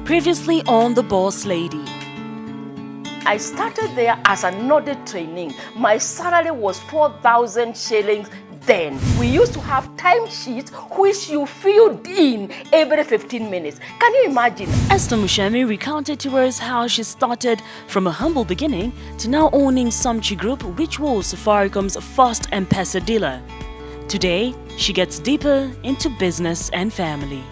Previously on The Boss Lady. I started there as an audit trainee. My salary was 4,000 shillings then. We used to have timesheets which you filled in every 15 minutes. Can you imagine? Esther Muchemi recounted to us how she started from a humble beginning to now owning Samchi Group, which was Safaricom's first M-Pesa dealer. Today, she gets deeper into business and family.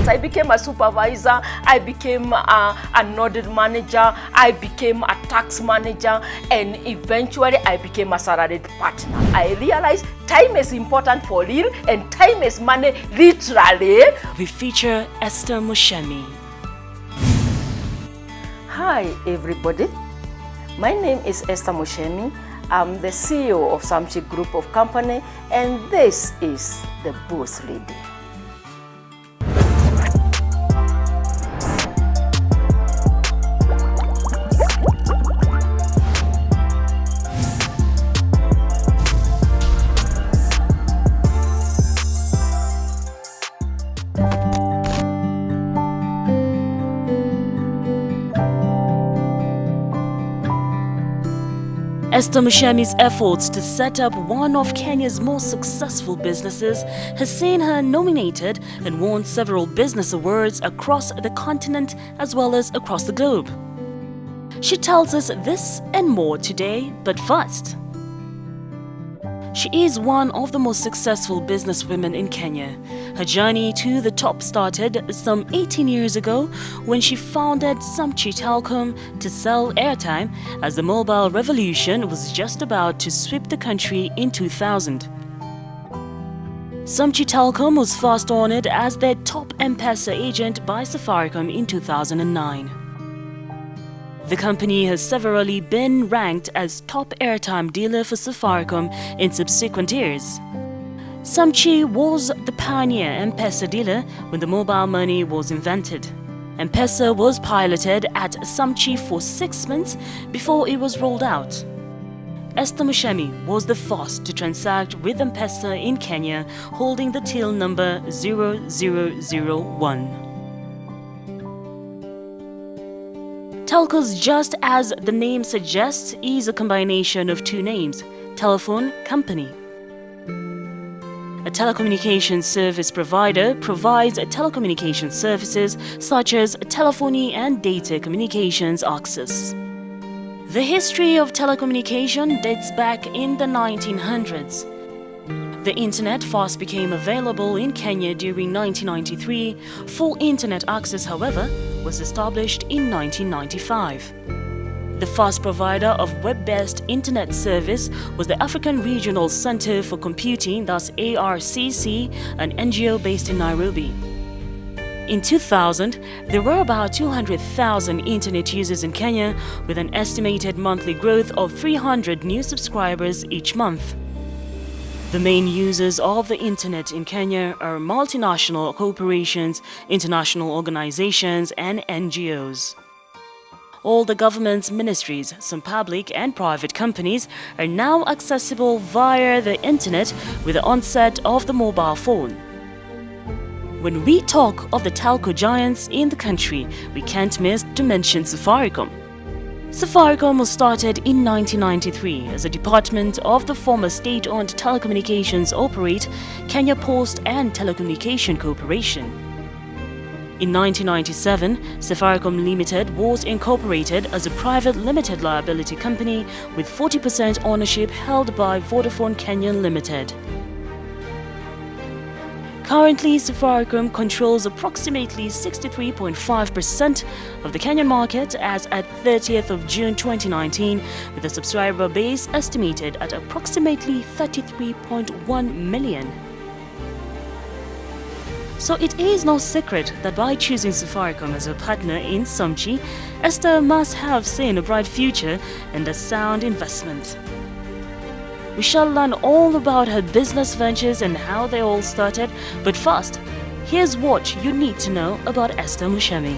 I became a supervisor, I became an audit manager, I became a tax manager, and eventually I became a salaried partner. I realized time is important for real and time is money literally. We feature Esther Muchemi. Hi everybody, my name is Esther Muchemi. I'm the CEO of Samchi Group of Company, and this is The Boss Lady. Esther Muchemi's efforts to set up one of Kenya's most successful businesses has seen her nominated and won several business awards across the continent as well as across the globe. She tells us this and more today, but first, she is one of the most successful businesswomen in Kenya. Her journey to the top started some 18 years ago when she founded Samchi Telecom to sell airtime as the mobile revolution was just about to sweep the country in 2000. Samchi Telecom was first honored as their top M-Pesa agent by Safaricom in 2009. The company has severally been ranked as top airtime dealer for Safaricom in subsequent years. Samchi was the pioneer M-Pesa dealer when the mobile money was invented. M-Pesa was piloted at Samchi for 6 months before it was rolled out. Esther Muchemi was the first to transact with M-Pesa in Kenya, holding the till number 0001. Telcos, just as the name suggests, is a combination of two names, telephone company. A telecommunications service provider provides telecommunications services such as telephony and data communications access. The history of telecommunication dates back in the 1900s. The internet first became available in Kenya during 1993. Full internet access, however, was established in 1995. The first provider of web-based internet service was the African Regional Center for Computing, thus ARCC, an NGO based in Nairobi. In 2000, there were about 200,000 internet users in Kenya, with an estimated monthly growth of 300 new subscribers each month. The main users of the internet in Kenya are multinational corporations, international organizations, and NGOs. All the government's ministries, some public and private companies, are now accessible via the internet with the onset of the mobile phone. When we talk of the telco giants in the country, we can't miss to mention Safaricom. Safaricom was started in 1993 as a department of the former state-owned telecommunications operate Kenya Post and Telecommunication Corporation. In 1997, Safaricom Limited was incorporated as a private limited liability company with 40% ownership held by Vodafone Kenya Limited. Currently, Safaricom controls approximately 63.5% of the Kenyan market as at 30th of June 2019, with a subscriber base estimated at approximately 33.1 million. So it is no secret that by choosing Safaricom as a partner in Samchi, Esther must have seen a bright future and a sound investment. We shall learn all about her business ventures and how they all started, but first, here's what you need to know about Esther Muchemi.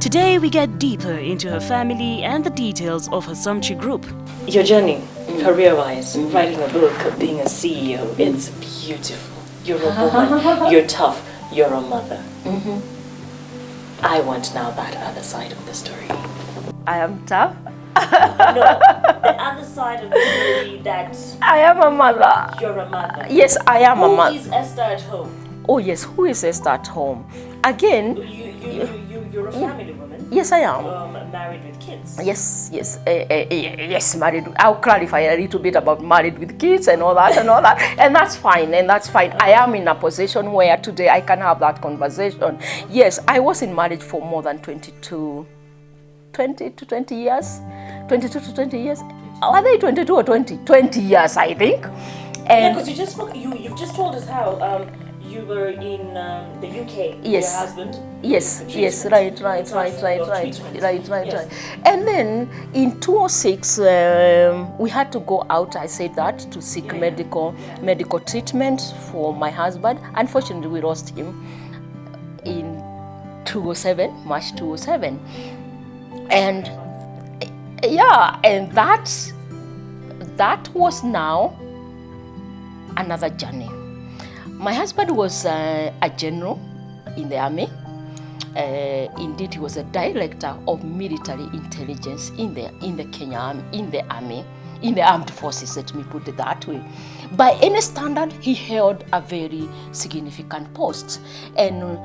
Today we get deeper into her family and the details of her Sumchi group. Your journey, career-wise, writing a book, being a CEO, it's beautiful. You're a woman, you're tough, you're a mother. I want now that other side of the story. I am tough. No, the other side of the story that I am a mother. you're a mother. Yes, I am a mother. Who is Esther at home? Oh yes, who is Esther at home? Again, You're a family woman. yes, I am. Married with kids. Yes, yes, married. I'll clarify a little bit about married with kids and all that, and that's fine, I am in a position where today I can have that conversation. Yes, I was in marriage for more than 20 to 20 years. 22 to 20 years. Are they 22 or 20? 20 years, I think. And because you've just told us how you were in the UK with Yes. your husband. yes, right. And then in 2006, we had to go out, I said that, to seek medical treatment for my husband. Unfortunately, we lost him in March 2007. And and that was now another journey. My husband was a general in the army. Indeed, he was a director of military intelligence in the Kenya Army, in the armed forces. Let me put it that way. By any standard, he held a very significant post and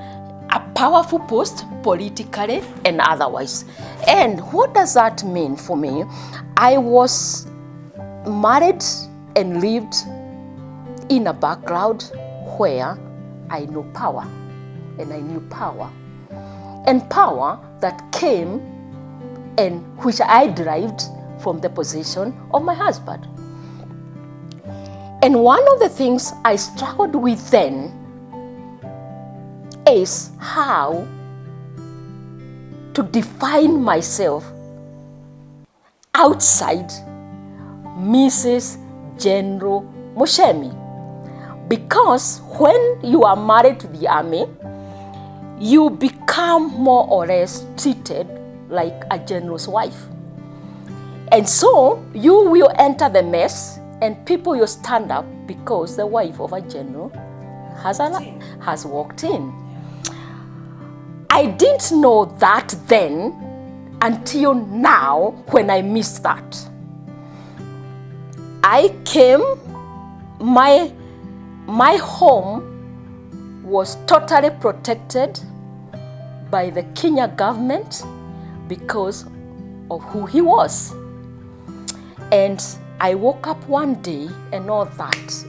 a powerful post politically and otherwise. And what does that mean for me? I was married and lived in a background where I know power, and I knew power. And power that came and which I derived from the position of my husband. And one of the things I struggled with then is how to define myself outside Mrs. General Muchemi. Because when you are married to the army, you become more or less treated like a general's wife. And so you will enter the mess and people will stand up because the wife of a general has walked in. I didn't know that then until now when I missed that. I came, my home was totally protected by the Kenya government because of who he was. And I woke up one day and all that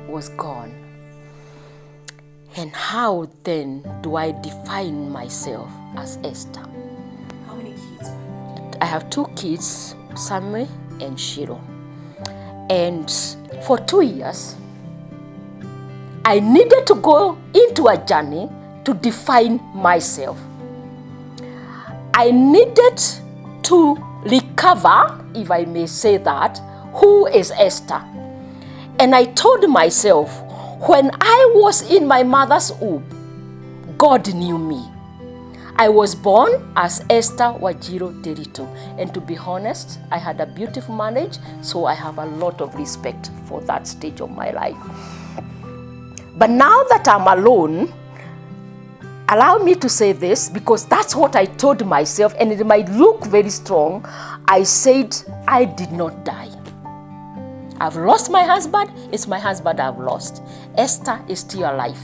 was gone. And how then do I define myself as Esther? How many kids? I have 2 kids, Samuel and Shiro. And for 2 years, I needed to go into a journey to define myself. I needed to recover, if I may say that, who is Esther. And I told myself, when I was in my mother's womb, God knew me. I was born as Esther Wajiro Derito. And to be honest, I had a beautiful marriage, so I have a lot of respect for that stage of my life. But now that I'm alone, allow me to say this, because that's what I told myself, and it might look very strong. I said, I did not die. I've lost my husband, it's my husband I've lost. Esther is still alive.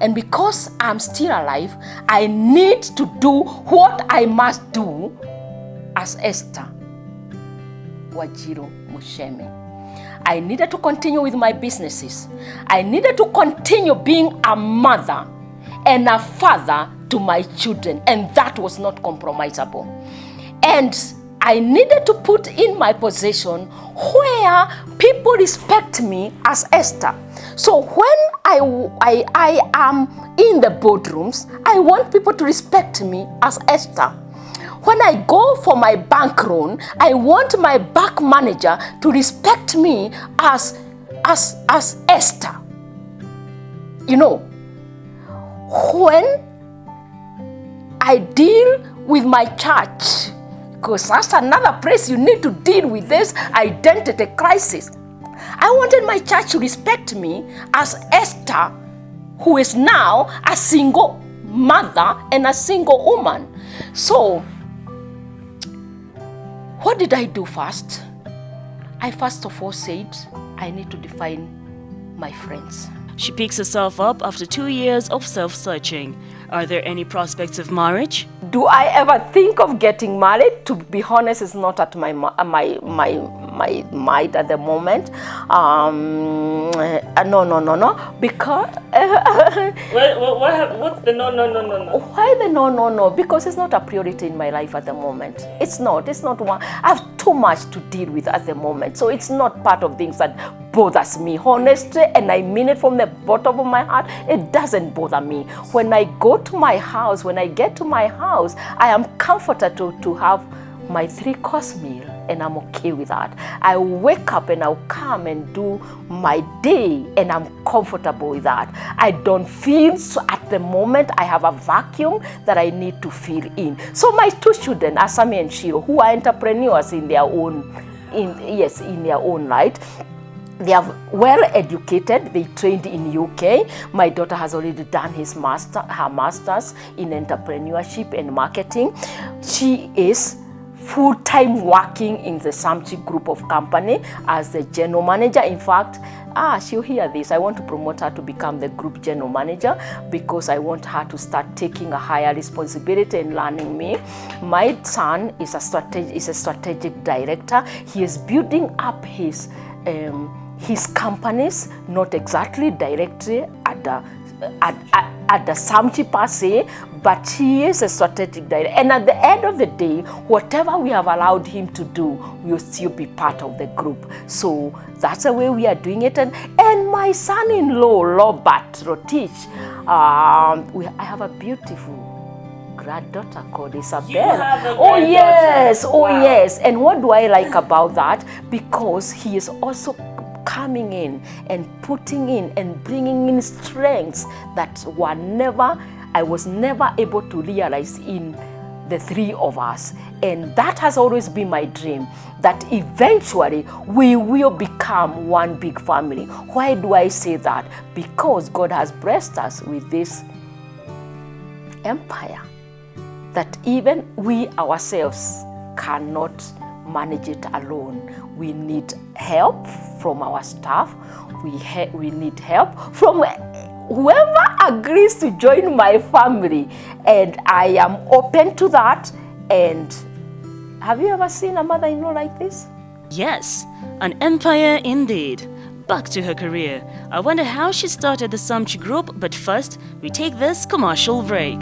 And because I'm still alive, I need to do what I must do as Esther Wajiro Muchemi. I needed to continue with my businesses. I needed to continue being a mother and a father to my children, and that was not compromisable. And I needed to put in my position where people respect me as Esther. So when I am in the boardrooms, I want people to respect me as Esther. When I go for my bank loan, I want my bank manager to respect me as Esther. You know, when I deal with my church, because that's another place you need to deal with this identity crisis. I wanted my church to respect me as Esther, who is now a single mother and a single woman. So, what did I do first? I first of all said, I need to define my friends. She picks herself up after 2 years of self-searching. Are there any prospects of marriage? Do I ever think of getting married? To be honest, it's not at my mind at the moment. No. Because What's the no? Why the no? Because it's not a priority in my life at the moment. It's not one. I have too much to deal with at the moment, so it's not part of things that bothers me, honestly, and I mean it from the bottom of my heart. It doesn't bother me. When I get to my house, I am comforted to have my 3-course meal, and I'm okay with that. I wake up and I'll come and do my day, and I'm comfortable with that. I don't feel, so at the moment, I have a vacuum that I need to fill in. So my 2 children, Asami and Shiro, who are entrepreneurs in their own right, they are well educated. They trained in UK. My daughter has already done her master's in entrepreneurship and marketing. She is full-time working in the Samchi group of company as the general manager. In fact, she'll hear this. I want to promote her to become the group general manager, because I want her to start taking a higher responsibility and learning me. My son is a strategic director. He is building up his companies, not exactly directly at the Samchi per se, but he is a strategic director. And at the end of the day, whatever we have allowed him to do will still be part of the group. So that's the way we are doing it. And my son-in-law, Robert Rotich, I have a beautiful granddaughter called Isabella. Yes. And what do I like about that? Because he is also coming in and putting in and bringing in strengths that I was never able to realize in the 3 of us. And that has always been my dream, that eventually we will become one big family. Why do I say that? Because God has blessed us with this empire that even we ourselves cannot manage it alone. We need help from our staff. We need help from whoever agrees to join my family, and I am open to that. And have you ever seen a mother-in-law like this? Yes, an empire indeed. Back to her career. I wonder how she started the Samchi Group, but first, we take this commercial break.